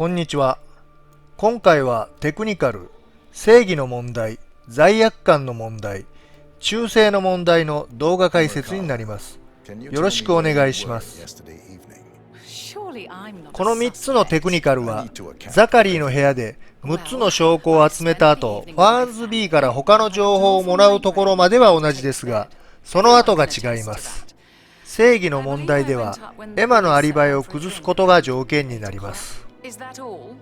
こんにちは。今回はテクニカル、正義の問題、罪悪感の問題、忠誠の問題の動画解説になります。よろしくお願いします。この3つのテクニカルは、ザカリーの部屋で6つの証拠を集めた後、ファーンズ B から他の情報をもらうところまでは同じですが、その後が違います。正義の問題では、エマのアリバイを崩すことが条件になります。Is that all?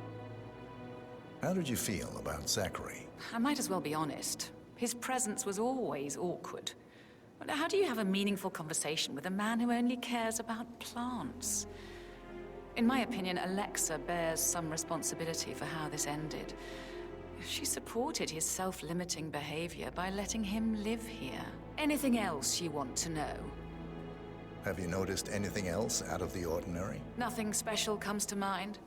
How did you feel about Zachary? I might as well be honest. His presence was always awkward. How do you have a meaningful conversation with a man who only cares about plants? In my opinion, Alexa bears some responsibility for how this ended. She supported his self-limiting behavior by letting him live here. Anything else you want to know? Have you noticed anything else out of the ordinary? Nothing special comes to mind.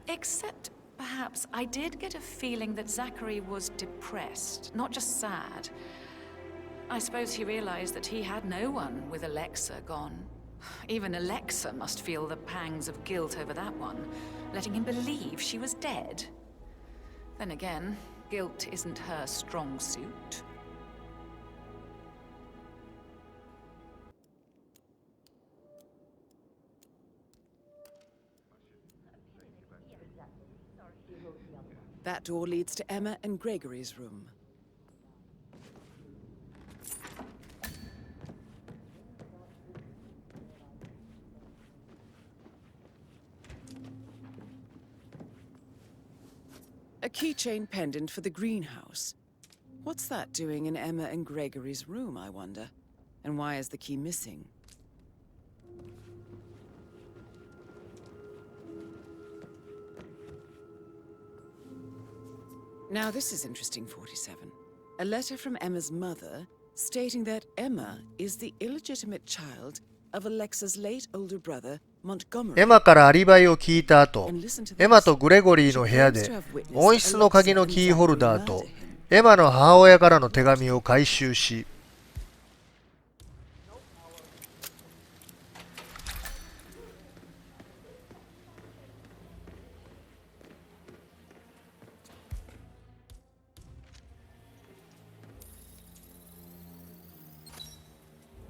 Except, perhaps, I did get a feeling that Zachary was depressed, not just sad. I suppose he realized that he had no one with Alexa gone. Even Alexa must feel the pangs of guilt over that one, letting him believe she was dead. Then again, guilt isn't her strong suit. That door leads to Emma and Gregory's room. A keychain pendant for the greenhouse. What's that doing in Emma and Gregory's room, I wonder? And why is the key missing? Now this is interesting, 47. A letter from Emma's mother stating that Emma is the illegitimate child of Alexa's late older brother, Montgomery. エマからアリバイを聞いた後、エマとグレゴリーの部屋で温室の鍵のキーホルダーとエマの母親からの手紙を回収し、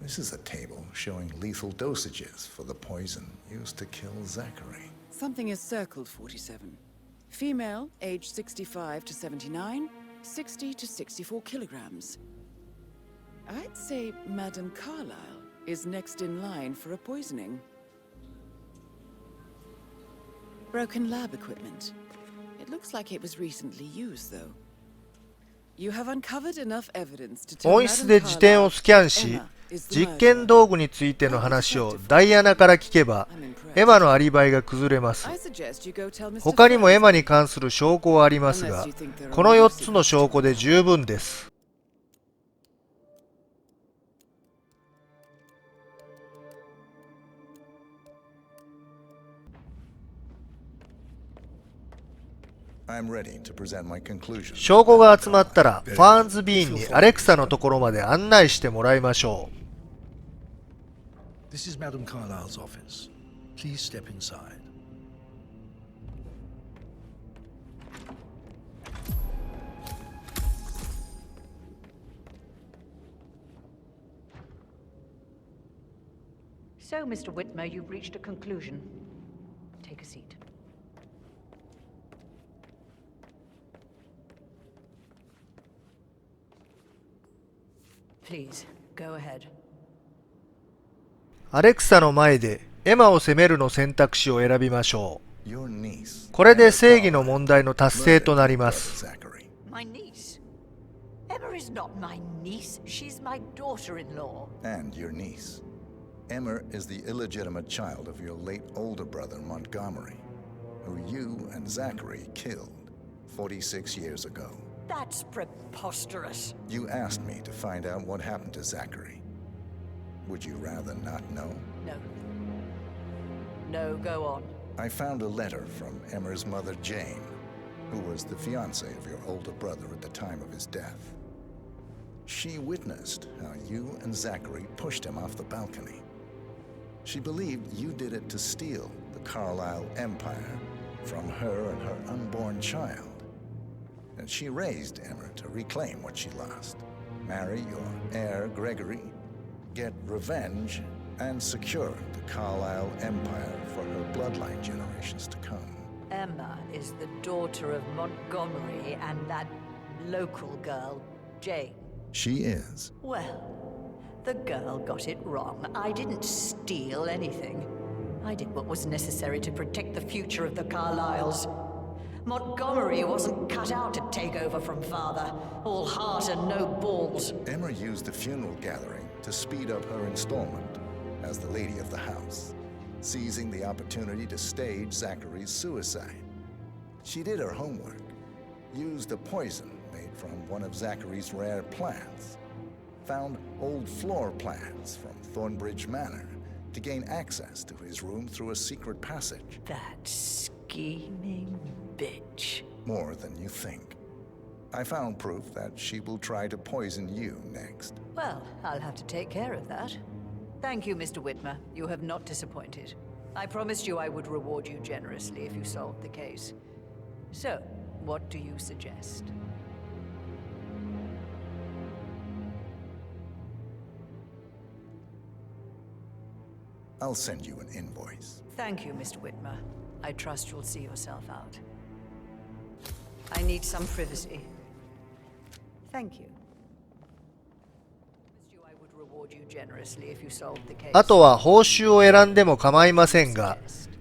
This is a table showing lethal dosages for the poison used to kill Zachary. Something is circled, 47. Female, age 65 to 79, 60 to 64 kilograms. I'd say Madame Carlyle is next in line for a poisoning. Broken lab equipment. It looks like it was recently used, though. You have uncovered enough evidence to tell 温室で辞典をスキャンし、実験道具についての話をダイアナから聞けば、エマのアリバイが崩れます。他にもエマに関する証拠はありますが、この4つの証拠で十分です。証拠が集まったら、ファーンズ B にアレクサのところまで案内してもらいましょう。This is Madame Carlyle's office. Please step inside. So, Mr. Whitmer, you've reached a conclusion. Take a seat. Please, go ahead. アレクサの前でエマを責めるの選択肢を選びましょう。これで正義の問題の達成となります。My niece? Emma is not my niece. She's my daughter-in-law. And your niece. Emma is the illegitimate child of your late older brother Montgomery, who you and Zachary killed 46 years ago. That's preposterous. You asked me to find out what happened to Zachary. Would you rather not know? No. No, go on. I found a letter from Emma's mother, Jane, who was the fiancée of your older brother at the time of his death. She witnessed how you and Zachary pushed him off the balcony. She believed you did it to steal the Carlyle empire from her and her unborn child. And she raised Emma to reclaim what she lost. Marry your heir, Gregory, get revenge, and secure the Carlisle Empire for her bloodline generations to come. Emma is the daughter of Montgomery and that local girl, Jane. She is. Well, the girl got it wrong. I didn't steal anything. I did what was necessary to protect the future of the Carlyles. Montgomery wasn't cut out to take over from father. All heart and no balls. Emma used the funeral gathering to speed up her installment as the lady of the house, seizing the opportunity to stage Zachary's suicide. She did her homework, used a poison made from one of Zachary's rare plants, found old floor plans from Thornbridge Manor to gain access to his room through a secret passage. That scheming bitch. More than you think. I found proof that she will try to poison you next. Well, I'll have to take care of that. Thank you, Mr. Whitmer. You have not disappointed. I promised you I would reward you generously if you solved the case. So, what do you suggest? I'll send you an invoice. Thank you, Mr. Whitmer. I trust you'll see yourself out. I need some privacy. Thank you. I would reward you generously if you solved the case. あとは報酬を選んでも構いませんが、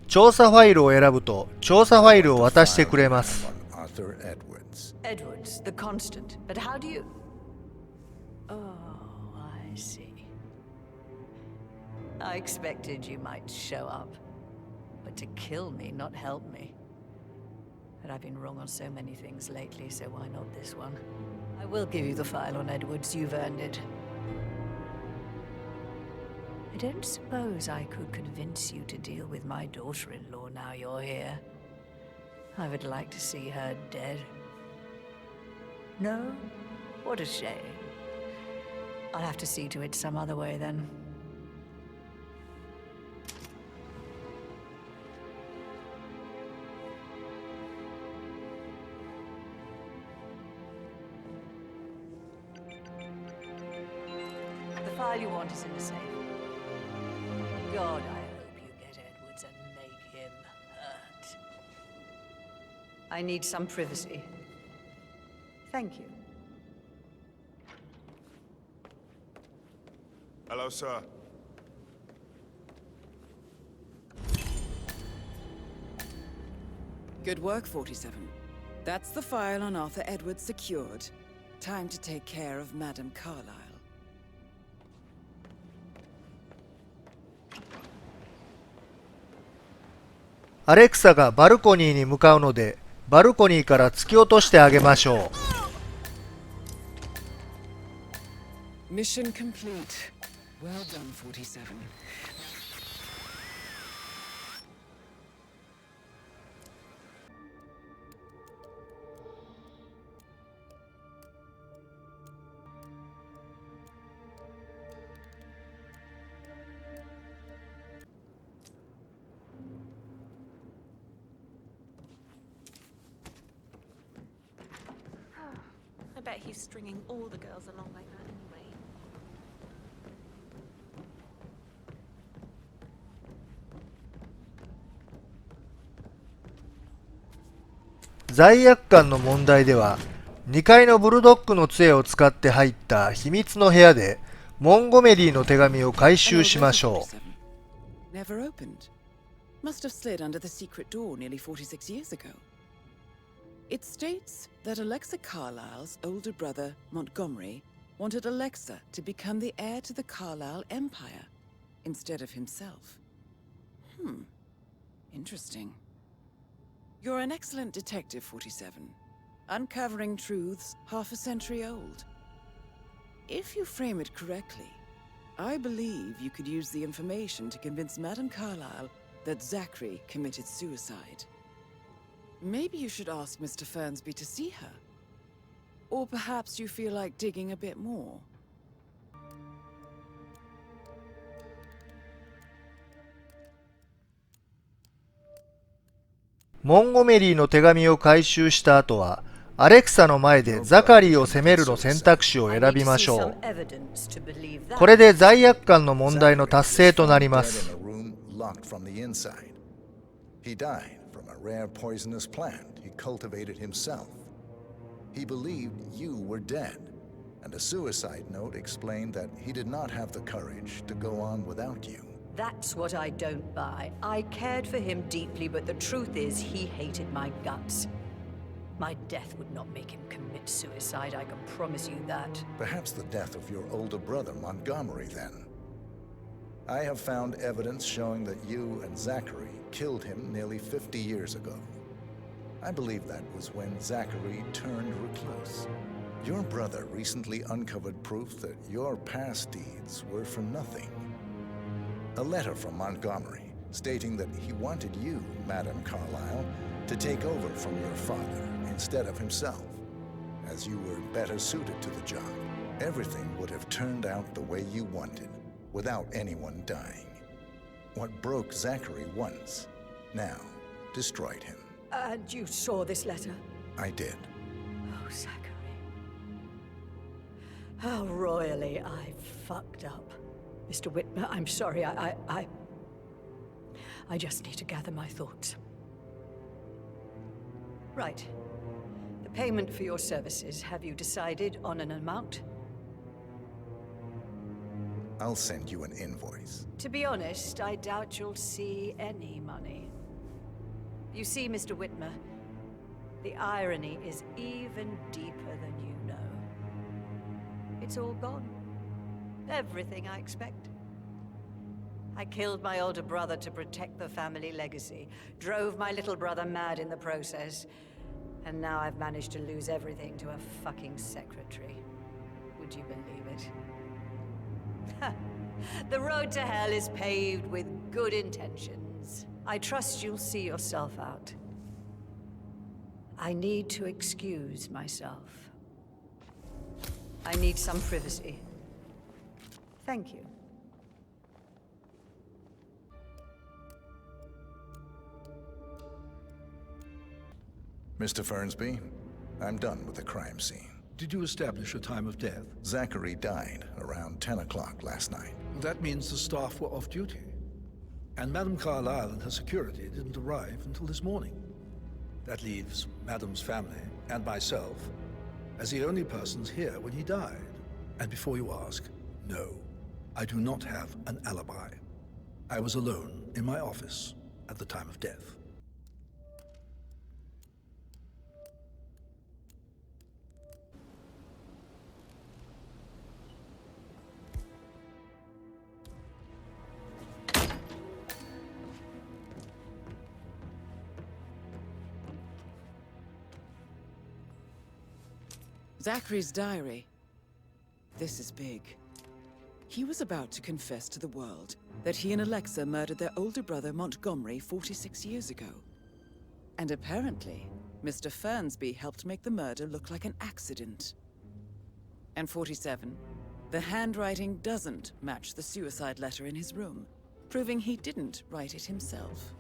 調査ファイルを選ぶと調査ファイルを渡してくれます。Arthur Edwards. Edwards, the constant. But how do you... Oh, I see. I expected you might show up. But to kill me, not help me. But I've been wrong on so many things lately, so why not this one? I will give you the file on Edwards. You've earned it. I don't suppose I could convince you to deal with my daughter-in-law now you're here. I would like to see her dead. No? What a shame. I'll have to see to it some other way then. The file you want is in the safe. God, I hope you get Edwards and make him hurt. I need some privacy. Thank you. Hello, sir. Good work, 47. That's the file on Arthur Edwards secured. Time to take care of Madame Carlisle. アレクサがバルコニーに向かうので、バルコニーから突き落としてあげましょう。Mission complete. Well done, 47. I bet he's stringing all the girls along like that anyway.「罪悪感の問題」では、2階のブルドッグの杖を使って入った秘密の部屋でモンゴメリーの手紙を回収しましょう。 Never opened. Must have slid under the secret door nearly 46 years ago. It states that Alexa Carlisle's older brother, Montgomery, wanted Alexa to become the heir to the Carlisle Empire instead of himself. Interesting. You're an excellent detective, 47. Uncovering truths half a century old. If you frame it correctly, I believe you could use the information to convince Madame Carlisle that Zachary committed suicide. Maybe you should ask Mr. Fernsby to see her. Or perhaps you feel like digging a bit more. モンゴメリーの手紙を回収した後は、アレクサの前でザカリーを責めるの選択肢を選びましょう。これで罪悪感の問題の達成となります。He died from a rare poisonous plant he cultivated himself. He believed you were dead, and a suicide note explained that he did not have the courage to go on without you. That's what I don't buy. I cared for him deeply, but the truth is he hated my guts. My death would not make him commit suicide, I can promise you that. Perhaps the death of your older brother, Montgomery, then. I have found evidence showing that you and Zachary killed him nearly 50 years ago. I believe that was when Zachary turned recluse. Your brother recently uncovered proof that your past deeds were for nothing. A letter from Montgomery stating that he wanted you, Madame Carlyle, to take over from your father instead of himself, as you were better suited to the job. Everything would have turned out the way you wanted, without anyone dying. What broke Zachary once, now destroyed him. And you saw this letter? I did. Oh, Zachary. How royally I fucked up. Mr. Whitmer, I'm sorry, I just need to gather my thoughts. Right. The payment for your services, have you decided on an amount? I'll send you an invoice. To be honest, I doubt you'll see any money. You see, Mr. Whitmer, the irony is even deeper than you know. It's all gone. Everything I expect. I killed my older brother to protect the family legacy, drove my little brother mad in the process, and now I've managed to lose everything to a fucking secretary. Would you believe it? The road to hell is paved with good intentions. I trust you'll see yourself out. I need to excuse myself. I need some privacy. Thank you. Mr. Fernsby, I'm done with the crime scene. Did you establish a time of death? Zachary died around 10 o'clock last night. That means the staff were off duty. And Madame Carlyle and her security didn't arrive until this morning. That leaves Madame's family and myself as the only persons here when he died. And before you ask, no, I do not have an alibi. I was alone in my office at the time of death. Zachary's diary. This is big. He was about to confess to the world that he and Alexa murdered their older brother Montgomery 46 years ago. And apparently, Mr. Fernsby helped make the murder look like an accident. And 47, the handwriting doesn't match the suicide letter in his room, proving he didn't write it himself.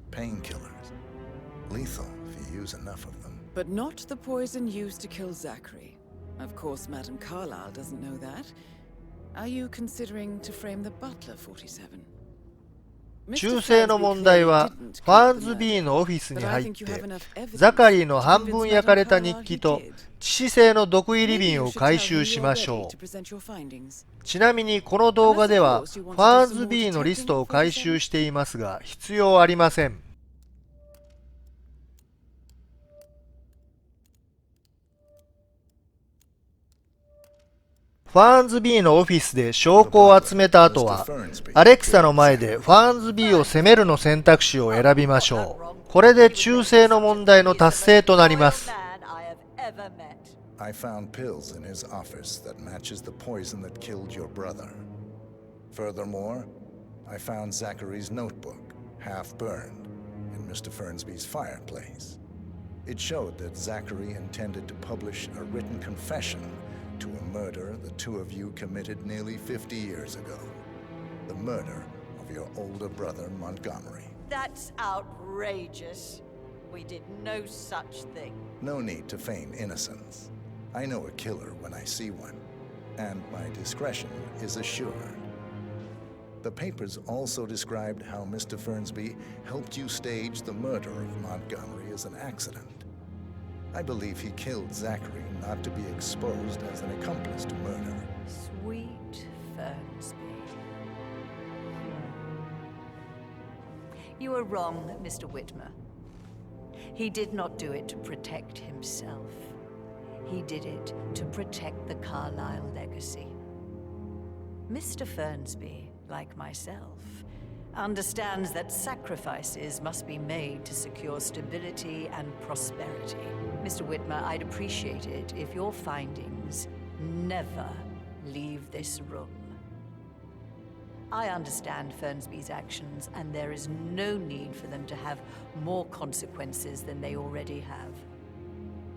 Painkillers. Lethal if you use enough of them. But not the poison used to kill Zachary. Of course, Madame Carlyle doesn't know that. Are you considering to frame the butler, 47? 忠誠の問題は、ファーンズビーのオフィスに入って、ザカリーの半分焼かれた日記と致死性の毒入り瓶を回収しましょう。ちなみにこの動画では、ファーンズビーのリストを回収していますが、必要ありません。ファーンズビーのオフィスで証拠を集めた後は、アレクサの前でファーンズビーを責めるの選択肢を選びましょう。これで忠誠の問題の達成となります。I found pills in his office that matches the poison that killed your brother. Furthermore, I found Zachary's notebook, half burned, Mr. Fernsby's fireplace. It showed that Zachary intended to publish a written confession to a murder the two of you committed nearly 50 years ago. The murder of your older brother, Montgomery. That's outrageous. We did no such thing. No need to feign innocence. I know a killer when I see one, and my discretion is assured. The papers also described how Mr. Fernsby helped you stage the murder of Montgomery as an accident. I believe he killed Zachary not to be exposed as an accomplice to murder. Sweet Fernsby. You are wrong, Mr. Whitmer. He did not do it to protect himself. He did it to protect the Carlyle legacy. Mr. Fernsby, like myself, understands that sacrifices must be made to secure stability and prosperity. Mr. Whitmer, I'd appreciate it if your findings never leave this room. I understand Fernsby's actions, and there is no need for them to have more consequences than they already have.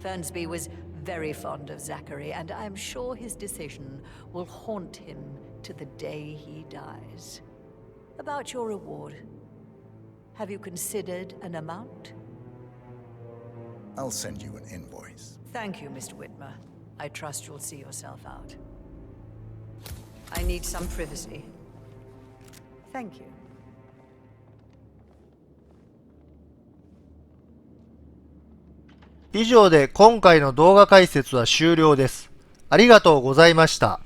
Fernsby was very fond of Zachary, and I'm sure his decision will haunt him to the day he dies. About your reward, have you considered an amount? I'll send you an invoice. Thank you, Mr. Whitmer. I trust you'll see yourself out. I need some privacy. Thank you. 以上で今回の動画解説は終了です。ありがとうございました。